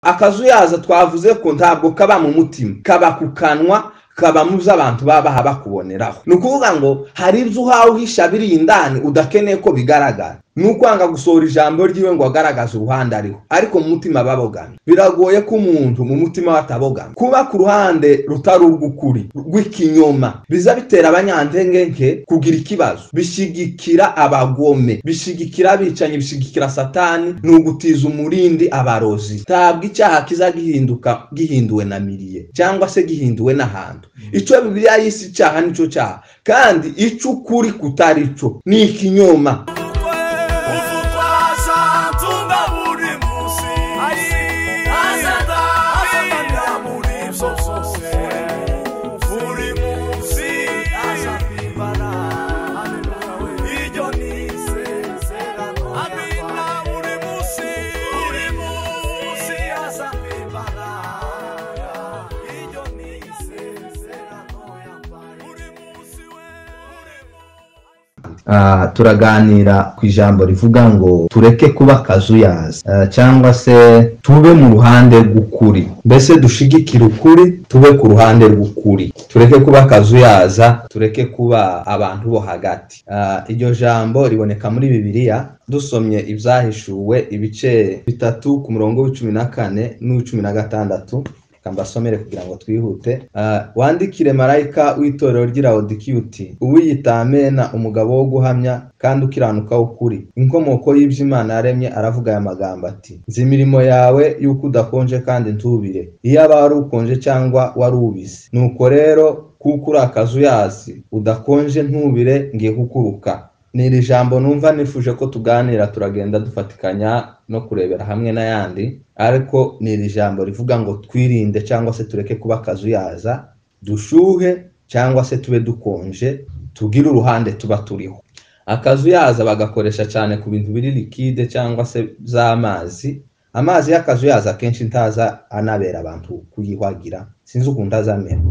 akazuyaza twavuze ko ntabwo kaba mu mutima, kaba ku kanwa, kaba muza abantu baba bakuboneraho. Nukuvuga ngo hari ibyo uhawe uhisha biri indani udakeneye ko bigaragara. Nukwanga gusohora ijambo ryiwe ngo agaragaze uruhande ariho, ariko mu mutima babogamye. Biragoye ko umuntu mu mutima watabogamye. Kuba ku ruhande rutari urw'ukuri, rw'ikinyoma, biza bitera abanyantenge kugira ikibazo. Bishigikira abagome, bishigikira abicanyi, bishigikira satani, n'ugutiza umurindi abarozi. Ntabwo icyaha kiza gihinduwe na miliye cyangwa se gihinduwe n'ahantu. Ico Bibiliya yise icyaha nico cyaha, kandi ico ukuri kutari cyo ni ikinyoma. Turaganira ku ijambo rivuga ngo tureke kuba akazuyaza, cyangwa se tube mu ruhande rw'ukuri. Mbese dushigikire ukuri, tube ku ruhande rw'ukuri. Tureke kuba akazuyaza, tureke kuba abantu bo hagati. Iryo jambo riboneka muri Bibiliya. Dusomye ibyahishuwe ibice 3 ku murongo w'14 n'u16. Mbasomere kugira ngo twihute. Wandikire marayika w'itorero ry'Ilaodikiya uti: uwiyita Amena, umugabo wo guhamya kandi ukiranuka ukuri, inkomoko y'ibyo Imana yaremye, aravuga aya magambo ati: nzi imirimo yawe yuko udakonje kandi ntubire. Iyo wari ukonje cyangwa wari ubize, nuko rero kuko uri akazuyazi, udakonje ntubire, ngiye kukuruka. Ni jambo numva nifuje ko tuganira, turagenda dufatikanya no kurebera hamwe n'ayandi, ariko ni jambo rivuga ngo twirinde cyangwa se tureke kuba akazuyaza, dushuhe cyangwa se tube dukonje, tugire uruhande tuba turiho. Akazuyaza bagakoresha cyane ku bintu biri liquide cyangwa se z'amazi. Amazi y'akazuyaza kenshi ntaza anabera abantu kuyihwagira, sinzi ukuntu azamera.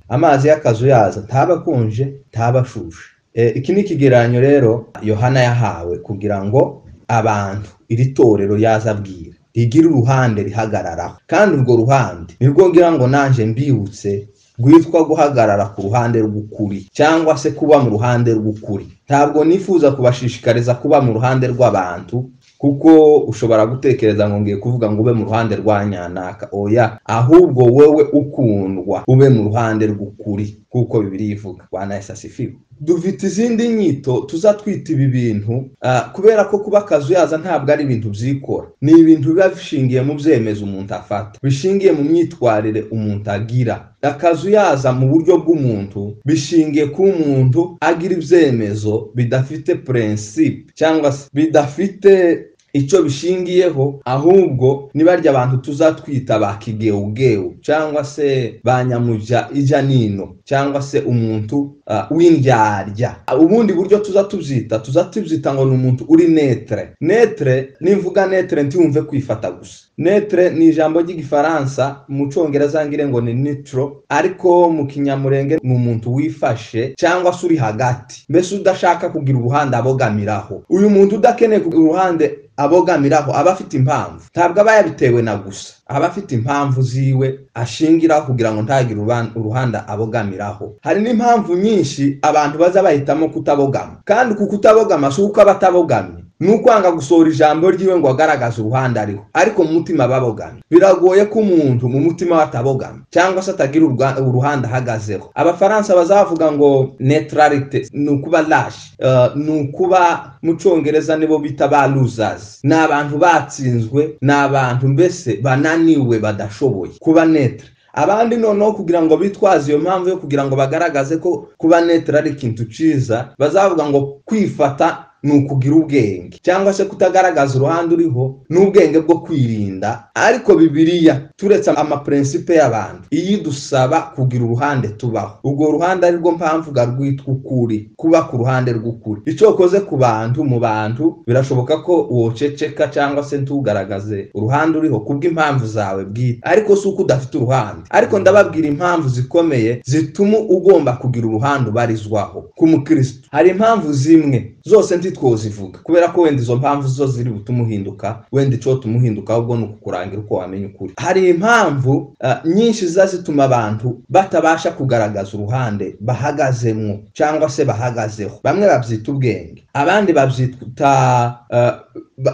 Amazi y'akazuyaza ntaba konje, ntaba shushe. Iki ni ikigereranyo rero Yohana yahawe kugira ngo abantu iri torero yazabwira rigira uruhande rihagararaho, kandi urwo ruhande nirwo ngira ngo nanje mbibutse rwitwa guhagarara ku ruhande rw'ukuri, cyangwa se kuba mu ruhande rw'ukuri. Ntabwo nifuza kubashishikariza kuba mu ruhande rw'abantu, kuko ushobora gutekereza ngo ngiye kuvuga ngo ube mu ruhande rwa nyanaka. Oya, ahubwo wewe ukundwa ube mu ruhande rw'ukuri, kuko Bibiliya ivuga. Bwana Yesu asifiwe. Dufite izindi nyito tuzatwita ibi bintu, kubera ko kuba akazuyaza ntabwo ari ibintu byikora, ni ibintu biba bishingiye mu byemezo umuntu afata, bishingiye mu myitwarire umuntu agira. Akazuyaza mu buryo bw'umuntu bishingiye ku umuntu agira ibyemezo bidafite principe, cyangwa se bidafite icyo bishingiyeho, ahubwo nibarya abantu tuzatwita ba kigeugeu, cyangwa se ba nyamuja ija nino, cyangwa se umuntu w'indyarya. Ubundi buryo tuzatubyita ngo ni umuntu uri netre. Netre, nimvuga netre ntiwumve kwifata gusa. Netre ni ijambo ry'igifaransa, mu Cyongereza ngire ngo ni neutral, ariko mu Kinyamurenge ni umuntu wifashe cyangwa se uri hagati, mbese udashaka kugira uruhande abogamiraho. Uyu muntu udakeneye kugira uruhande abogamiraho aba afite impamvu, ntabwo aba yabitewe na gusa, aba afite impamvu ziwe ashingiraho kugira ngo ntagire uruhande abogamiraho. Hari n'impamvu nyinshi abantu baza bahitamo kutabogama, kandi kuko kutabogama si uko abatabogamye, nukwanga gusohora ijambo ryiwe ngo agaragaze uruhande ariho, ariko mu mutima babogamye. Biragoye ko umuntu mu mutima watabogamye cyangwa se atagira uruhande ahagazeho. Abafaransa bazavuga ngo neutralité ni ukuba lâche, ni ukuba mu Cyongereza nibo bita ba losers, ni abantu batsinzwe, ni abantu mbese bananiwe badashoboye kuba netre. Abandi noneho kugira ngo bitwaze iyo mpamvu yo kugira ngo bagaragaze ko kuba netre ari ikintu ciza, bazavuga ngo kwifata ni ukugira ubwenge, cyangwa se kutagaragaza uruhande uriho n'ubwenge bwo kwirinda. Ariko Bibiliya turetse amaprincipe y'abantu, iyi dusaba kugira uruhande tubaho. Ubwo ruhande ari rwo mpamvu rwitwa ukuri, kuba ku ruhande rw'ukuri. Icyo koze ku bantu, mu bantu birashoboka ko woceceka cyangwa se ntugaragaze uruhande uriho kubw'impamvu zawe bwite, ariko si uko udafite uruhande. Ariko ndababwira impamvu zikomeye zituma ugomba kugira uruhande ubarizwaho ku mukristo. Hari impamvu zimwe zose ntitwozivuga kubera ko wenda izo mpamvu zo ziri butumuhinduka, wenda ico tumuhinduka ahubwo ni ukukurangira uko wamenya ukuri. Hari impamvu nyinshi zituma abantu batabasha kugaragaza uruhande bahagazemwo cyangwa se bahagazeho. Bamwe bavyita ubwenge, abandi bavyita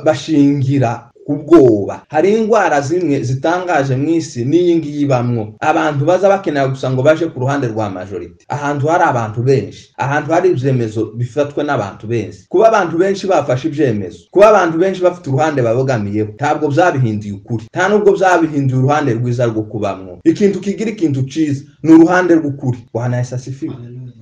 bashingira ubwoba. Hari ingwara zimwe zitangaje mw'isi n'iyi ngiyi bamwo, abantu baza bakenera gusa ngo baje ku ruhande rwa majority, ahantu hari abantu benshi, ahantu hari ivyemezo bifatwe n'abantu benshi. Kuba abantu benshi bafashe ivyemezo, kuba abantu benshi bafite uruhande babogamiyeho, ntabwo vyabihinduye ukuri, nta nubwo vyabihinduye uruhande rwiza rwo kubamwo. Ikintu kigira ikintu ciza ni uruhande rw'ukuri. Bwana Yesu asifiwe.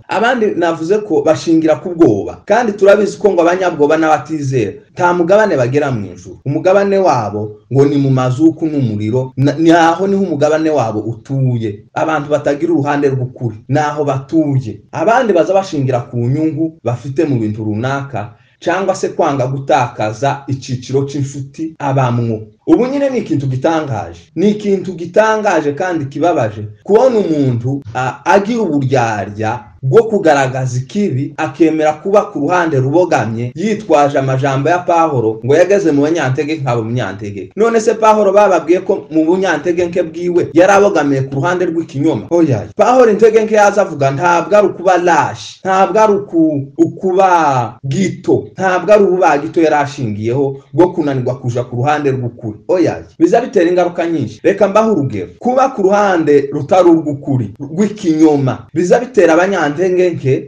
Abandi navuze ko bashingira ku bwoba, kandi turabizi ko ngo abanyabwoba n'abatizera nta mugabane bagera mu ijuru. Umugabane wabo ngo ni mu mazuku n'umuriro, naho niho umugabane wabo utuye. Abantu batagira uruhande rw'ukuri naho batuye. Abandi baza bashingira ku nyungu bafite mu bintu runaka, cyangwa se kwanga gutakaza iciciro cy'inshuti abamwo. Ubu nyine ni ikintu gitangaje, ni ikintu gitangaje kandi kibabaje kubona umuntu agira uburyarya bwo kugaragaza ikibi, akemera kuba ku ruhande rubogamye yitwaje amajambo ya Pawulo ngo yageze mu banyantegeke nk'abo munyantegeke. None se Pawulo bababwiye ko mu bunyantegeke bwiwe yarabogamiye ku ruhande rw'ikinyoma? Oya, Pawulo integeke yaza avuga ntabwo ari ukuba lash, ntabwo ari ukuba gito, ntabwo ari ububa gito yarashingiyeho bwo kunanirwa kuja ku ruhande rw'ukuri. Oya, biza bitera ingaruka nyinshi. Reka mbaho urugero. Kuba ku ruhande rutari urw'ukuri rw'ikinyoma biza bitera abanyantegeke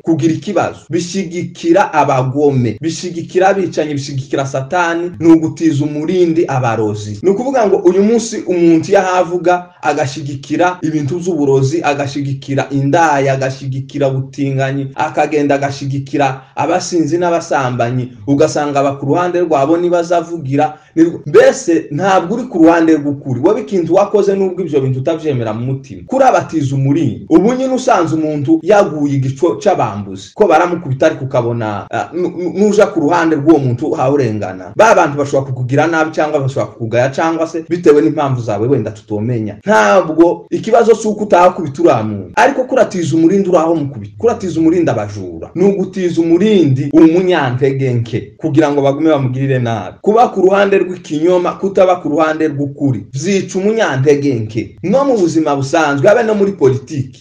kugira ikibazo, bishigikira abagome, bishigikira abicanyi, bishigikira satani, n'ugutiza umurindi abarozi. Ni ukuvuga ngo uyu munsi umuntu yahavuga agashigikira ibintu by'uburozi, agashigikira indaya, agashigikira butinganyi, akagenda agashigikira abasinzi n'abasambanyi, ugasanga aba ku ruhande rwabo nibazavugira. Mbese ntabwo uri ku ruhande rw'ukuri. Wowe ikintu wakoze nubwo ibyo bintu utavyemera mu mutima, kurabatiza umurindi. Ubu nyine usanze umuntu yaguye igico c'abambuzi ko baramukubita, ariko ukabona nuja ku ruhande rw'uwo muntu hawurengana, ba bantu bashobora kukugira nabi cyangwa bashobora kukugaya, cyangwa se bitewe n'impamvu zawe wenda tutomenya. Ntabwo ikibazo cy'uko utahakubita uriya muntu, ariko kuratiza umurindi uraho mukubita, kuratiza umurindi abajura, n'ugutiza umurindi umunyantegeke kugira ngo bagume bamugirire nabi. Kuba ku ruhande rw'ikinyoma, kutaba ku ruhande rw'ukuri, vyica umunyantegeke no mu buzima busanzwe, abe no muri politiki.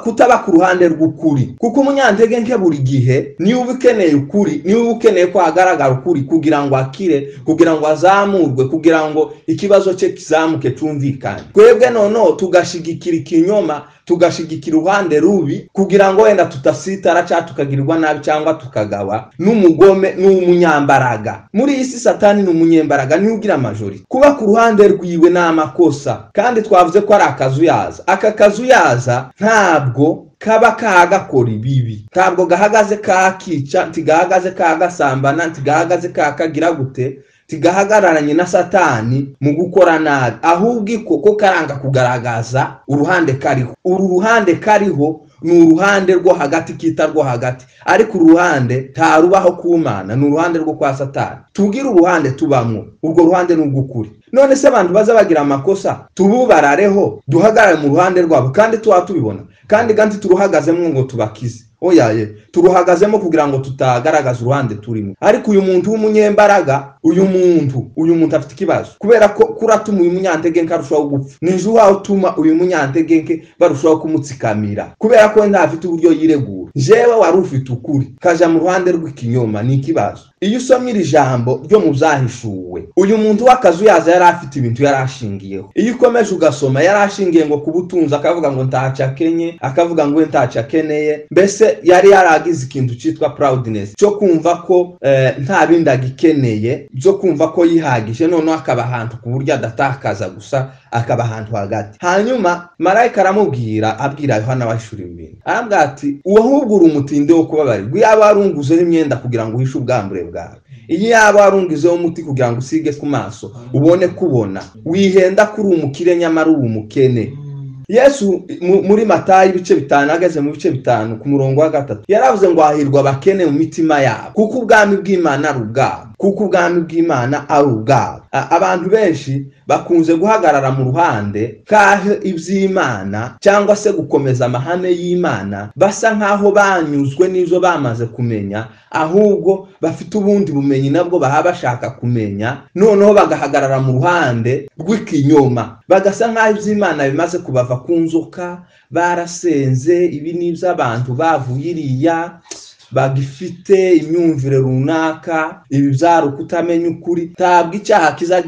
Kutaba ku ruhande rw'ukuri, kuko umunyantegeke buri gihe niwe ukeneye ukuri, niwe ukeneye ko hagaragara ukuri kugira ngo akire, kugira ngo azamurwe, kugira ngo ikibazo cye kizamuke cumvikane. Twebwe noneho tugashigikira ikinyoma, tugashigikira uruhande rubi kugira ngo wenda tutasitara cyangwa tukagirirwa nabi cyangwa tukagawa n'umugome n'umunyambaraga. Muri isi satani n'umunyembaraga niwe ugira majority. Kuba ku ruhande rwiwe n'amakosa, kandi twavuze ko ari akazuyaza. Aka kazuyaza ntabwo kaba kagakora ibibi, ntabwo gahagaze kakica, ntigahagaze kagasambana, ntigahagaze kakagira gute, tigahagararanye na satani mu gukora nabi, ahubwo ko karanga kugaragaza uruhande kariho. Uru ruhande kariho ni uruhande rwo hagati, kita rwo hagati, ariko uruhande tarubaho kumana, ni uruhande rwo kwa satani. Tugira uruhande tubamwo, urwo ruhande n'ugukuri. None se abantu baza bagira amakosa tububarareho, duhagarare mu ruhande rwabo kandi tubibona, kandi ganti turuhagazemo ngo tubakize. Oyaye, turuhagazemo kugira ngo tutagaragaza uruhande turimo. Ariko uyu muntu w'umunyembaraga, uyu muntu afite ikibazo, kubera ko kuratuma uyu munyantegeke arushaho gupfa. Ninju waho tuma uyu munyantegeke barushaho kumutsikamira, kubera ko ntafite uburyo yiregura. Jewe wari ufite ukuri kaja mu ruhande rw'ikinyoma, ni ikibazo. Iyo usomye iri jambo ryo mu byahishuwe, uyu muntu w'akazuyaza yari afite ibintu yarashingiyeho. Iyo ukomeje ugasoma, yarashingiye ngo kubutunza, akavuga ngo ntacakenye, akavuga ngo ntacakeneye. Mbese yari yaragize ikintu cyitwa proudness, cyo kumva ko nta bindi agikeneye, byo kumva ko yihagije, none akaba ahantu ku buryo adatakaza gusa, akaba ahantu hagati. Hanyuma marayika aramubwira, abwira Yohana wahishura ibintu, arambwira ati ahubwo uri umutinde wo kubabarirwa. Yaba warunguzeho imyenda kugira ngo uhishe ubwambure bwawe, iyo yaba warungizeho umuti kugira ngo usige ku maso ubone kubona, wihenda kuri umukire nyamara uri umukene. Yesu muri Matayo ibice 5, ageze mu bice 5 ku murongo wa 3, yaravuze ngo hahirwa abakene mu mitima yabo, kuko ubwami bw'Imana ari ubwabo. kuko ubwami bw'Imana ari ubwabo. Abantu benshi bakunze guhagarara mu ruhande kaho iby'Imana cyangwa se gukomeza amahame y'Imana, basa nkaho banyuzwe n'ibyo bamaze kumenya, ahubwo bafite ubundi bumenyi nabwo baha bashaka kumenya, noneho bagahagarara mu ruhande rw'ikinyoma, bagasa nkaho iby'Imana bimaze kubava ku nzoka, barasenze ibi n'iby'abantu bavuye iriya, bagifite imyumvire runaka, ibi byari ukutamenya ukuri. Ntabwo icyaha kiza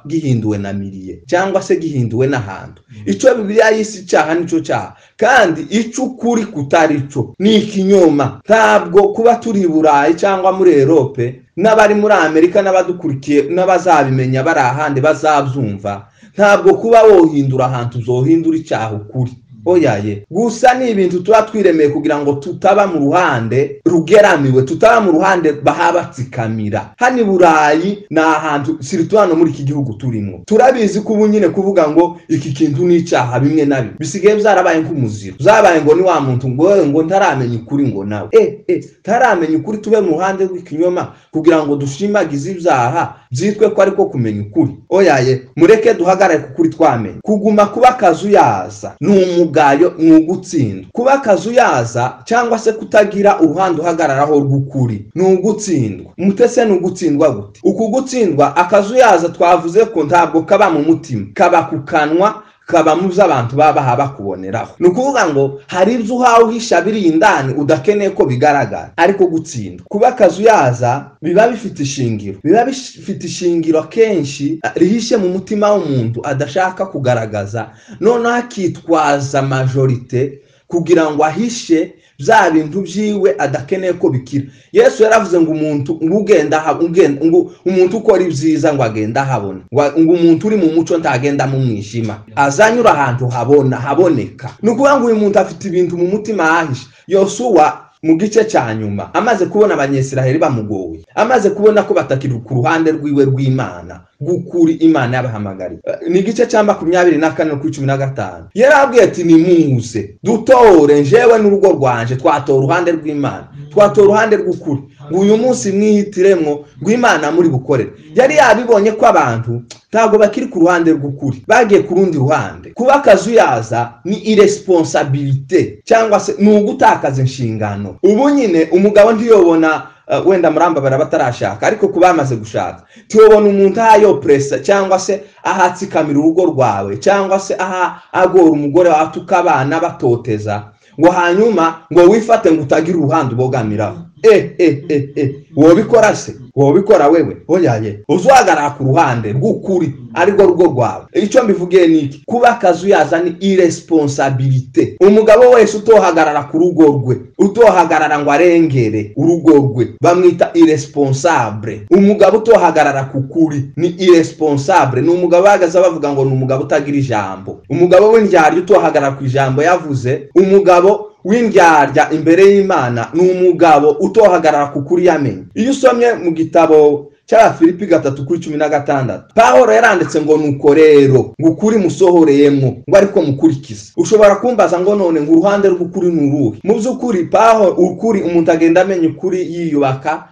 gihinduwe na miliye cyangwa se gihinduwe n'ahantu. Icyo Bibiliya yise icyaha nicyo cyaha, kandi icyo ukuri kutari cyo ni ikinyoma. Ntabwo kuba turi i Burayi cyangwa muri Europe n'abari muri Amerika n'abadukurikiye n'abazabimenya bari ahandi bazabyumva, ntabwo kuba wohindura ahantu uzohindura icyaha ukuri. Oyaye, gusa ni ibintu tuba twiremeye kugira ngo tutaba mu ruhande rugeramiwe, tutaba mu ruhande bahabatsikamira. Hani Burayi na ahantu sirituano muri iki gihugu turimo, turabizi ko ubu nyine kuvuga ngo iki kintu ni icyaha bimwe na bimwe bisigaye byarabaye nk'umuziro, zabaye ngo ni wa muntu ngo ntaramenya ukuri, ngo nawe ntaramenya ukuri. Tube mu ruhande rw'ikinyoma kugira ngo dushimagize ibyaha byitwe ko ariko kumenya ukuri. Oyaye, mureke duhagarare ku kuri twamenye. Kuguma kuba akazuyaza ni umugayo, ni ugutsindwa. Kuba akazuyaza cyangwa se kutagira uruhande uhagararaho rw'ukuri ni ugutsindwa. Mutese ni ugutsindwa gute? Uku gutsindwa akazuyaza twavuze ko ntabwo kaba mu mutima, kaba ku kanwa, kaba mu by'abantu baba bakuboneraho. Ni ukuvuga ngo hari ibyo uhawe uhisha biri indani udakeneye ko bigaragara, ariko gutsindwa. Kuba akazuyaza biba bifite ishingiro, biba bifite ishingiro kenshi rihishe mu mutima w'umuntu adashaka kugaragaza, noneho akitwaza majorite kugira ngo ahishe bya bintu byiwe adakeneye ko bikira. Yesu yaravuze ngo umuntu umuntu ukora ibyiza ngo agenda habona, ngo umuntu uri mu muco ntagenda mu mwijima, azanyura ahantu haboneka. Ni ukuvuga ngo uyu muntu afite ibintu mu mutima ahishe. Yosuwa mu gice cya nyuma amaze kubona Abanyesiraheli bamugoye, amaze kubona ko batakiri ku ruhande rwiwe rw'Imana gukuri Imana yabahamagariye, ni igice cya 24-15 yarabwiye ati nimuze dutore njewe n'urugo rwanje twatora uruhande rw'Imana, twatora uruhande rw'ukuri, ngo uyu munsi mwihitiremwo rw'Imana muri bukorere. Yari yabibonye ko abantu ntabwo bakiri ku ruhande rw'ukuri, bagiye ku rundi ruhande. Kuba akazuyaza ni irresponsabilité cyangwa se ni ugutakaza inshingano. Ubu nyine umugabo ntiyobona wenda murambabara batarashaka, ariko kuba bamaze gushaka tiyobona umuntu ahayo pressa cyangwa se ahatsikamira urugo rwawe, cyangwa se agora umugore wawe tukabana batoteza, ngo hanyuma ngo wifate ngo utagira uruhande ubogamiraho. Wobikora se? Wobikora wewe? Oyaye, uzuhagarara ku ruhande rw'ukuri ariko rugo rwawe. Icyo mbivugiye ni iki? Kuba akazuyaza ni irresponsabilité. Umugabo wese utohagarara ku rugo rwe, utohagarara ngo arengere urugo rwe, bamwita irresponsable. Umugabo utohagarara ku kuri ni irresponsable. Ni umugabo bahagaze bavuga ngo ni umugabo utagira ijambo. Umugabo w'indyarya utohagarara ku ijambo yavuze, umugabo w'indyarya imbere y'Imana ni umugabo utohagarara ku kuri yamenye. Iyo usomye mu gitabo cy'Abafilipi 3:16 Pawulo yaranditse ngo nuko rero ngo ukuri musohoreyemo ngo ariko mukurikiza. Ushobora kumbaza ngo none ngo uruhande rw'ukuri ni uruhe? Mu by'ukuri Pawulo ukuri umuntu agenda amenya ukuri yiyubaka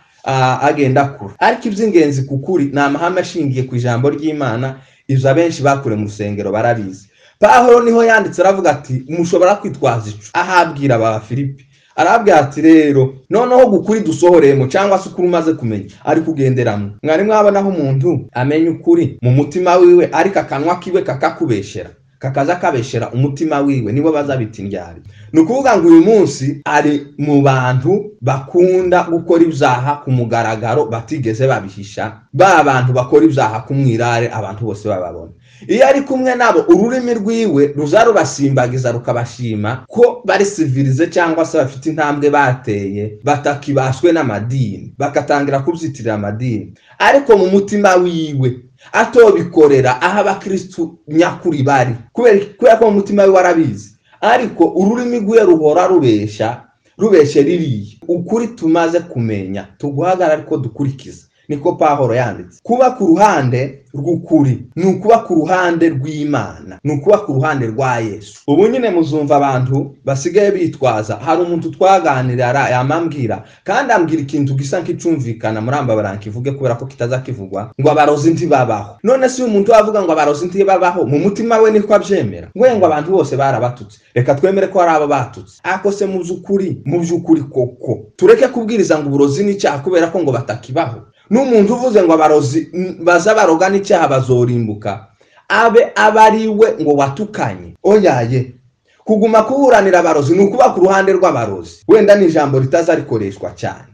agenda kure, ariko iby'ingenzi ku kuri ni amahame ashingiye ku ijambo ry'Imana. Ibyo abenshi bakure mu rusengero barabizi. Pawulo niho yanditse aravuga ati mushobora kwitwaza ico, ahabwira Abafilipi arabwira ati rero noneho gukuri dusohoreyemo cyangwa se ukuri umaze kumenya ari kugenderamo. Mwari mwabonaho umuntu amenya ukuri mu mutima wiwe ariko akanwa kiwe kakakubeshera, kakaza kabeshera umutima wiwe, nibo bazabita indyari. Ni ukuvuga ngo uyu munsi ari mu bantu bakunda gukora ibyaha ku mugaragaro batigeze babihisha, ba bantu bakora ibyaha ku mwirare abantu bose bababona. Iyo ari kumwe nabo ururimi rwiwe ruzarubasimbagiza rukabashima ko bari civilize cyangwa se bafite intambwe bateye, batakibaswe n'amadini, bakatangira kubyitirira amadini. Ariko mu mutima wiwe atobikorera aho abakristu nyakuri bari, kubera ko mu mutima wiwe arabizi, ariko ururimi rwiwe ruhora rubeshe ririye ukuri tumaze kumenya, tuguhagarara ariko dukurikiza. niko Pawulo yanditse. Kuba ku ruhande rw'ukuri ni ukuba ku ruhande rw'Imana, ni ukuba ku ruhande rwa Yesu. Ubu nyine muzumva abantu basigaye bitwaza, hari umuntu twaganira yamambwira kandi ambwira ikintu gisa nk'icumvikana muramba barankivuge kubera ko kitaza kivugwa, ngo abarozi ntibabaho. None si umuntu wavuga ngo abarozi ntibabaho, mu mutima we niko abyemera, ngo abantu bose barabatutse, reka twemere ko hari abo batutse. Ako se mu by'ukuri koko tureke kubwiriza ngo uburozi n'icyaha kubera ko ngo batakibaho. N'umuntu uvuze ngo abarozi baza baroga n'icyaha bazorimbuka, abe abariwe ngo watukanye. Oyaye, kuguma kuburanira abarozi ni ukuba ku ruhande rw'abarozi, wenda ni ijambo ritaza rikoreshwa cyane.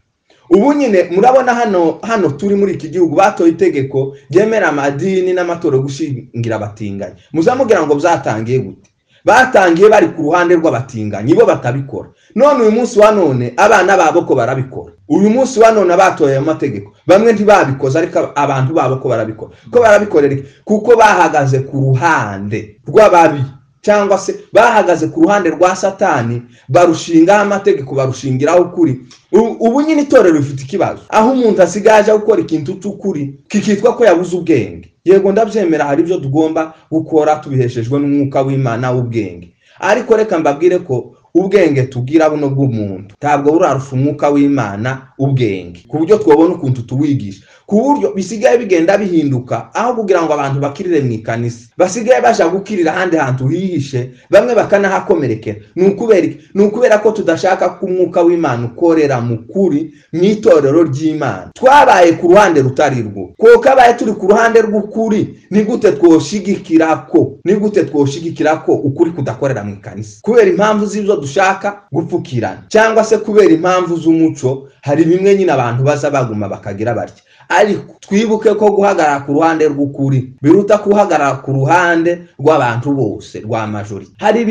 Ubu nyine murabona hano turi muri iki gihugu batoye itegeko ryemera amadini n'amatorero gushingira abatinganyi. Muzamubwira ngo byatangiye gute? Batangiye bari ku ruhande rw'abatinganyi, bo batabikora. None uyu munsi wa none abana babo ko barabikora. Uyu munsi wa none batoye amategeko, bamwe ntibabikoza ariko abantu babo ko barabikora. Ko barabikorera kuko bahagaze ku ruhande rw'ababi, cyangwa se bahagaze ku ruhande rwa Satani, barushingaho amategeko, barushingiraho ukuri. Ubu nyine itorero rifite ikibazo, aho umuntu asigaje gukora ikintu cy'ukuri kikitwa ko yabuze ubwenge. Yego ndabyemera, hari ibyo tugomba gukora tubiheshejwe n'umwuka w'Imana w'ubwenge, ariko reka mbabwire ko ubwenge tugira buno bw'umuntu ntabwo burarusha umwuka w'Imana ubwenge, ku buryo twabona ukuntu tuwigisha, ku buryo bisigaye bigenda bihinduka. Aho kugira ngo abantu bakirire mu ikanisa, basigaye baje gukirira ahandi hantu hihishe, bamwe bakanahakomerekera. Ni ukubera ko tudashaka ko umwuka w'Imana ukorera mu kuri mu itorero ry'Imana. Twabaye ku ruhande rutari rwo, kuko abaye turi ku ruhande rw'ukuri, ni gute twoshigikira ko ukuri kudakorera mu ikanisa? Kubera impamvu z'ibyo dushaka gupfukirana, cyangwa se kubera impamvu z'umuco, hari bimwe nyine abantu baza baguma bakagira batya. Ariko twibuke ko guhagarara ku ruhande rw'ukuri biruta kuhagarara ku ruhande rw'abantu bose rwa majority. Hari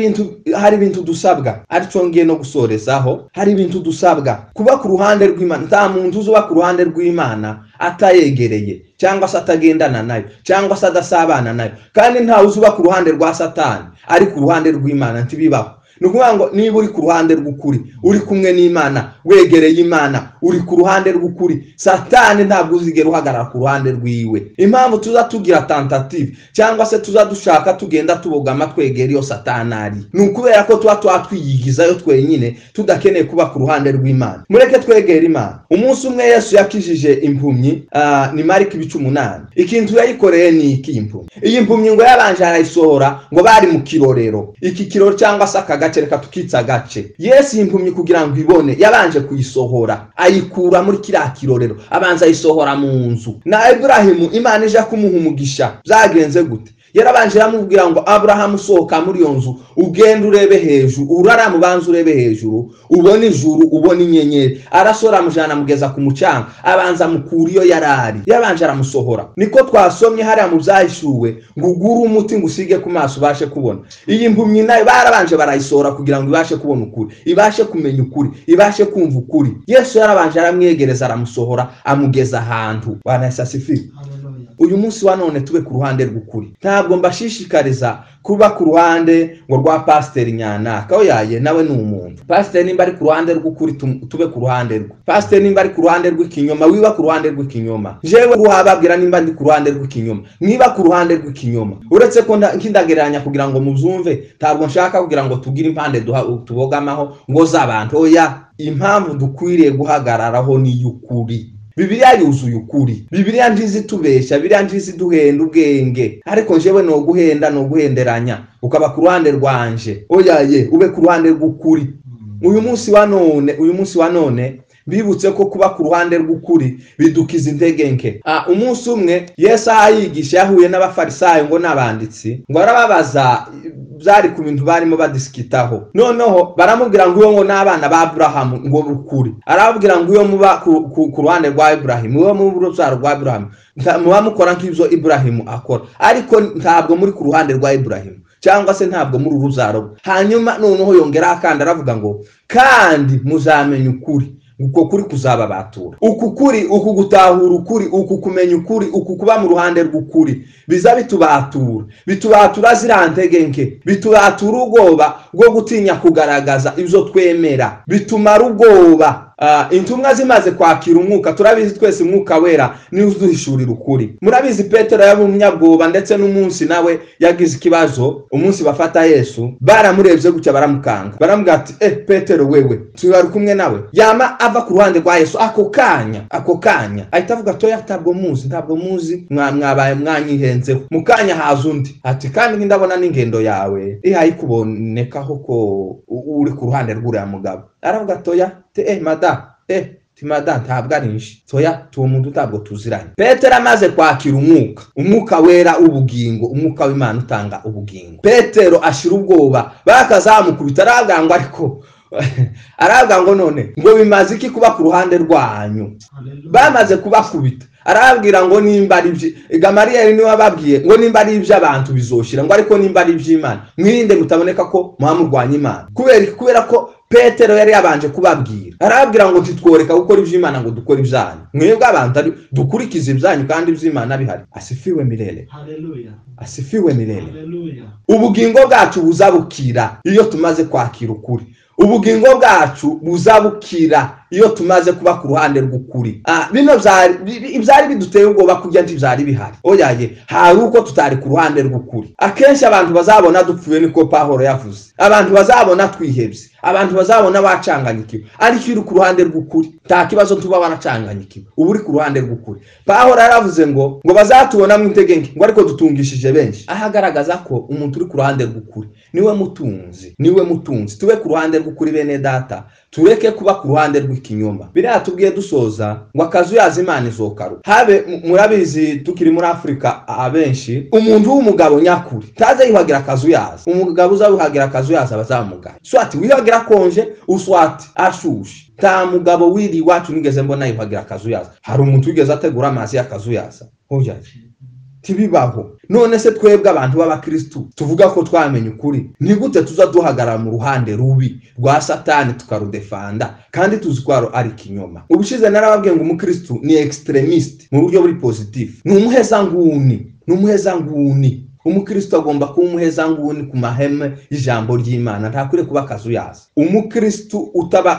ibintu dusabwa, ariko ngiye no gusorezaho, hari ibintu dusabwa kuba ku ruhande rw'Imana. Nta muntu uzuba ku ruhande rw'Imana atayegereye, cyangwa se atagendana nayo, cyangwa se adasabana nayo. Kandi nta uzuba ku ruhande rwa Satani ari ku ruhande rw'Imana, ntibibaho. Nukuvuga ngo niba uri ku ruhande rw'ukuri, uri kumwe n'Imana, wegereye Imana, uri ku ruhande rw'ukuri, Satani ntabwo uzigera uhagarara ku ruhande rwiwe. Impamvu tuza tugira tentative cyangwa se tuza dushaka tugenda tubogama twegera iyo Satani ari, ni ukubera ko tuba twiyigizayo twenyine, tudakeneye kuba ku ruhande rw'Imana. Mureke twegera Imana. Umunsi umwe Yesu yakijije impumyi, ni Mariko 8. Ikintu yayikoreye ni iki impumyi? Iyi mpumyi ngo yabanje arayisohora, ngo bari mu kirorero. Iki kiroro cyangwa se reka tukitsa agace. Yesu impumyi kugira ngo ibone yabanje kuyisohora, ayikura muri kiriya kirorero, abanza ayisohora mu nzu. Na Ibrahimu Imana ije kumuha umugisha, byagenze gute? Yarabanje yamubwira ngo Abrahamu sohoka muri iyo nzu, ugenda urebe hejuru, urara banza urebe hejuru, ubone ijuru, ubone inyenyeri. Arasora mujana mugeza ku mucanga, abanza mukura iyo yarari, yabanje aramusohora. Niko twasomye hariya mu byahishuwe ngo ugure umuti ngo usige ku maso ubashe kubona. Iyi mpumyi nayo barabanje barayisohora kugira ngo ibashe kubona ukuri, ibashe kumenya ukuri, ibashe kumva ukuri. Yesu yarabanje aramwegereza, aramusohora, amugeza ahantu. Bwana Yesu asifiwe. Uyu munsi wa none tube ku ruhande rw'ukuri. Ntabwo mbashishikariza kuba ku ruhande ngo rwa Pasiteri Nyanaka. Oyaye, nawe ni umuntu. Pasiteri nimba ari ku ruhande rw'ukuri, tube ku ruhande rwe. Pasiteri nimba ari ku ruhande rw'ikinyoma, wiba ku ruhande rw'ikinyoma. Jewe ruhababwira nimba ndi ku ruhande rw'ikinyoma, mwiba ku ruhande rw'ikinyoma. Uretse ko nkindagereranya kugira ngo mubyumve, ntabwo nshaka kugira ngo tugire impande tubogamaho ngo z'abantu. Oya, impamvu dukwiriye guhagararaho ni y'ukuri. Bibiliya yuzuye ukuri. Bibiliya njizi tubeshya, Bibiliya njizi duhenda ubwenge. Ariko jewe no guhenda no guhenderanya, ukaba ku ruhande rwanje. Oyaye, ube ku ruhande rw'ukuri. Uyu munsi wa none bibutse ko kuba ku ruhande rw'ukuri bidukiza intege nke. Umunsi umwe Yesu ayigisha yahuye n'abafarisayo ngo n'abanditsi, ngo arababaza byari ku bintu barimo badisikitaho. Noneho baramubwira ngo uyo ngo n'abana ba Abrahamu ngo ukuri. Arababwira ngo uyo muba ku ruhande rwa Ibrahimu, uyo mu rubyaro rwa Abrahamu, muba mukora nk'ibyo Ibrahimu akora, ariko ntabwo muri ku ruhande rwa Ibrahimu, cyangwa se ntabwo muri uruzaro. Hanyuma noneho yongera akandi aravuga ngo kandi muzamenya ukuri, uko kuri kuzababatura. Uku kuri, uku gutahura ukuri, uku kumenya ukuri, uku kuba mu ruhande rw'ukuri biza bitubatura ziriya ntege nke, bitubatura ubwoba bwo gutinya kugaragaza ibyo twemera, bitumara ubwoba intumwa zimaze kwakira umwuka, turabizi twese umwuka wera ni uduhishurira ukuri. Murabizi Petero yari umunyabwoba, ndetse n'umunsi nawe yagize ikibazo. Umunsi bafata Yesu baramurebye gutya baramukanga, baramubwira ati Petero wewe turi kumwe nawe. Yama ava ku ruhande rwa Yesu ako kanya ahita avuga toya ntabwo muzi mwabaye mwanyihenzeho. Mu kanya haza undi ati kandi ndabona n'ingendo yawe ihaye kubonekaho ko uri ku ruhande rw'uriya mugabo. Aravuga toya mada ntabwo ari nshi, toya tuwo muntu ntabwo tuziranye. Petero amaze kwakira umwuka wera ubugingo, umwuka w'Imana utanga ubugingo, Petero ashira ubwoba, bakazamukubita aravuga ariko aravuga ngo none ngo bimaze iki kuba ku ruhande rwanyu? Bamaze kubakubita arabwira ngo nimba ari ibyo Gamariyeli niwe wababwiye ngo nimba ari iby'abantu bizoshira, ngo ariko nimba ari iby'Imana mwirinde mutaboneka ko muhamurwanya Imana. Kubera ko Petero yari yabanje kubabwira, arabwira ngo ntitworeka gukora iby'Imana ngo dukora ibyanyu. Mwebwe abantu dukurikiza ibyanyu kandi iby'Imana bihari. Asifiwe milele. Haleluya. Asifiwe milele. Haleluya. Ubugingo bwacu buzabukira iyo tumaze kwakira ukuri. Ubugingo bwacu buzabukira iyo tumaze kuba ku ruhande rw'ukuri. Bino ibyari biduteye ubwoba kujya ntibyari bihari. Oyaye hari uko tutari ku ruhande rw'ukuri. Akenshi abantu bazabona dupfuye, niko Pawulo yavuze. Abantu bazabona twihebye, abantu bazabona bacanganyikiwe. Ariko uri ku ruhande rw'ukuri nta kibazo tuba wanacanganyikiwe, ubu uri ku ruhande rw'ukuri. Pawulo yaravuze ngo bazatubona mu intege nke, ngo ariko dutungishije benshi. Ahagaragaza ko umuntu uri ku ruhande rw'ukuri niwe mutunzi. Tube ku ruhande rw'ukuri bene data, tureke kuba ku ruhande rw'ikinyoma. Biriya tubwiye dusoza ngo akazuyaza Imana izokaru. Habe murabizi tukiri muri Afrika abenshi umuntu w'umugabo nyakuri taze yihagira akazuyaza. Umugabo uzawihagira akazuyaza bazamugana, swati wihagira konje uswati ashushe. Ta mugabo wiri wacu nigeze mbona yihagira akazuyaza. Hari umuntu wigeze ategura amazi y'akazuyaza? Hoya tibibaho. None se twebwe abantu b'abakristo tuvuga ko twamenye ukuri, ni gute tuza duhagarara mu ruhande rubi rwa Satani tukarudefanda kandi tuzi ko ari kinyoma? Ubushize narababwiye ngo umukristo ni extremist mu buryo buri positive, ni umuhezanguni. Umukristo agomba kuba umuhezanguni ku maheme y'ijambo ry'Imana, ntakure kuba akazuyaza. Umukristo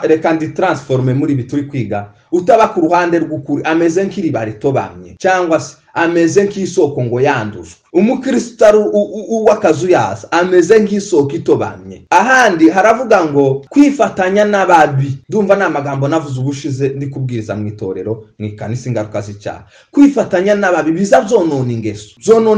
reka ndi transforme muri bituri kwiga, utaba ku ruhande rw'ukuri ameze nk'iriba ritobamye, cyangwa se ameze nk'isoko ngo yanduzwe. Umukristo w'akazuyaza ameze nk'isoko itobamye. Ahandi haravuga ngo kwifatanya n'ababi. Ndumva na magambo navuze ubushize ndi kubwiriza mu itorero mu ikanisa ingaruka z'icyaha. Kwifatanya n'ababi biza zonona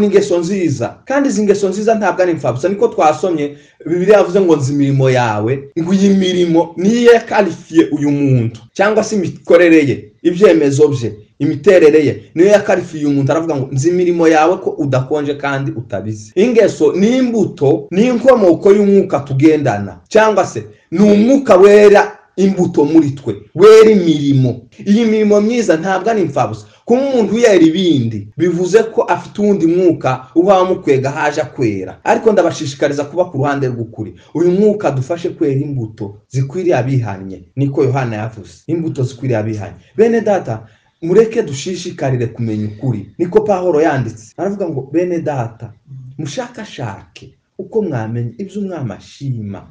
ingeso nziza, kandi izi ngeso nziza ntabwo ari imfabusa. Niko twasomye Bibiliya yavuze ngo nzi imirimo yawe, ngo iyi mirimo niyo yakarifiye uyu muntu, cyangwa se imikorere ye, ibyemezo bye, imiterere ye niyo yakarifiye umuntu. Aravuga ngo nzi imirimo yawe ko udakonje kandi utabizi. Ingeso ni imbuto, ni inkomoko y'umwuka tugendana, cyangwa se ni umwuka wera imbuto muri twe, wera imirimo. Iyi mirimo myiza ntabwo ari imfabusa. Kuba umuntu yera ibindi bivuze ko afite uwundi mwuka uhamukwega haje kwera. Ariko ndabashishikariza kuba ku ruhande rw'ukuri. Uyu mwuka dufashe kwera imbuto zikwiriye abihanye, niko Yohana yavuze, imbuto zikwiriye abihanye. Bene data, mureke dushishikarire kumenya ukuri, niko Pawulo yanditse. Aravuga ngo bene data mushakashake uko mwamenye ibyo mwamashima.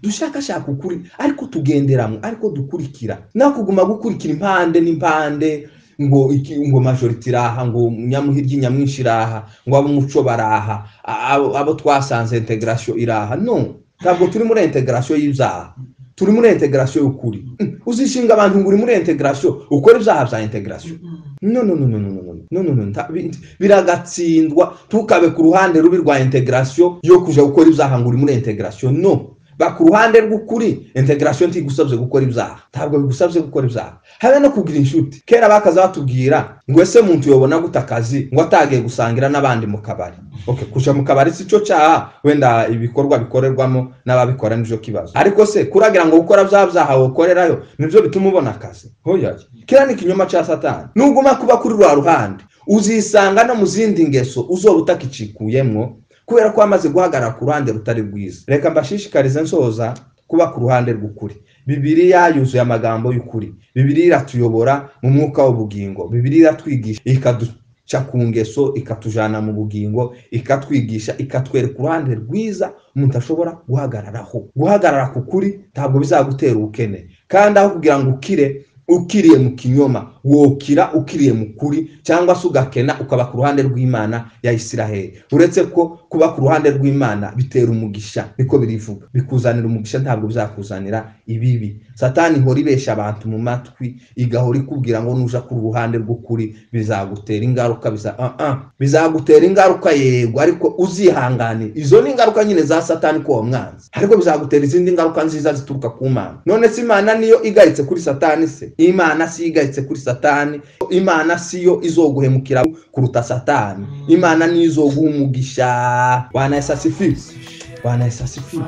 Dushakashaka ukuri ariko tugenderamo, ariko dukurikira, nakuguma gukurikira impande n'impande, ngo majority iraha, ngo nyamuhiryi nyamwinshi iraha, ngo abumuco baraha, abo twasanze integration iraha. No, ntabwo turi muri integration y'ibyaha, turi muri integration y'ukuri. Uzishinga abantu ngo uri muri integration ukora ibyaha bya integration? No, biragatsindwa. Tukabe ku ruhande rubi rwa integration yo kuja gukora ibyaha ngo uri muri integration. No, ku ruhande rw'ukuri integration ntigusabye gukora ibyaha, ntabwo bigusabye gukora ibyaha. Habe no kugira inshuti. Kera bakaza batubwira ngo ese muntu yobona gutakazi ngo atagiye gusangira n'abandi mu kabari. Kuja mu kabari si cyo cyaha, wenda ibikorwa bikorerwamo n'ababikora nijo kibazo. Ariko se kuragira ngo gukora byaha ukorerayo nibyo bituma ubona akazi? Hoya, kera ni kinyoma cya Satani. Nuguma kuba kuri rwa ruhande uzisanga no mu zindi ngeso uzoba utakicikuyemwo, kubera ko amaze guhagarara ku ruhande rutari rwiza. Reka mbashishikarize nsoza kuba ku ruhande rw'ukuri. Bibiliya yuzuye amagambo y'ukuri. Bibiliya iratuyobora mu mwuka w'ubugingo. Bibiliya iratwigisha ikaduca ku ngeso, ikatujana mu bugingo, ikatwigisha, ikatwereka uruhande rwiza umuntu ashobora guhagararaho. Guhagarara ku kuri ntabwo bizagutera ubukene. kandi aho kugira ngo ukiriye mu kinyoma wokira ukiriye mu kuri, cyangwa se ugakena ukaba ku ruhande rw'Imana ya Isiraheli. Uretse ko kuba ku ruhande rw'Imana bitera umugisha, niko birivuga, bikuzanira umugisha, ntabwo bizakuzanira ibibi. Satani ihora ibesha abantu mu matwi, igahora ikubwira ngo nuja ku ruhande rw'ukuri bizagutera ingaruka, bizagutera ingaruka yego, ariko uzihanganira. Izo ni ingaruka nyine za Satani ko mwanzi, ariko bizagutera izindi ngaruka nziza zituruka ku Mana. None se Imana niyo igaritse kuri Satani se? Imana si igaritse kuri Satani. Imana siyo izoguhemukira kuruta Satani. Imana niyo izoguha umugisha. Bwana Yesu asifiwe. Bwana Yesu asifiwe.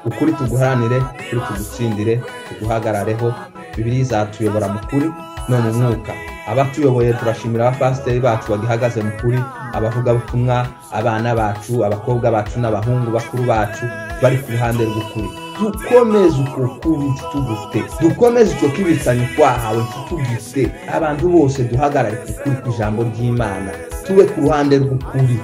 Ukuri tuguharanire, ukuri tugutsindire, tuguhagarareho. Bibiliya izatuyobora mu kuri no mu mwuka. Abatuyoboye turashimira abapasiteri bacu bagihagaze mu kuri, abavuga butumwa, abana bacu, abakobwa bacu n'abahungu bakuru bacu bari ku ruhande rw'ukuri. Dukomeze uko kuri tugute, dukomeze icyo kibitsanye kwahawe tugite. Abantu bose duhagarare ku kuri kw'ijambo ry'Imana, tube ku ruhande rw'ukuri.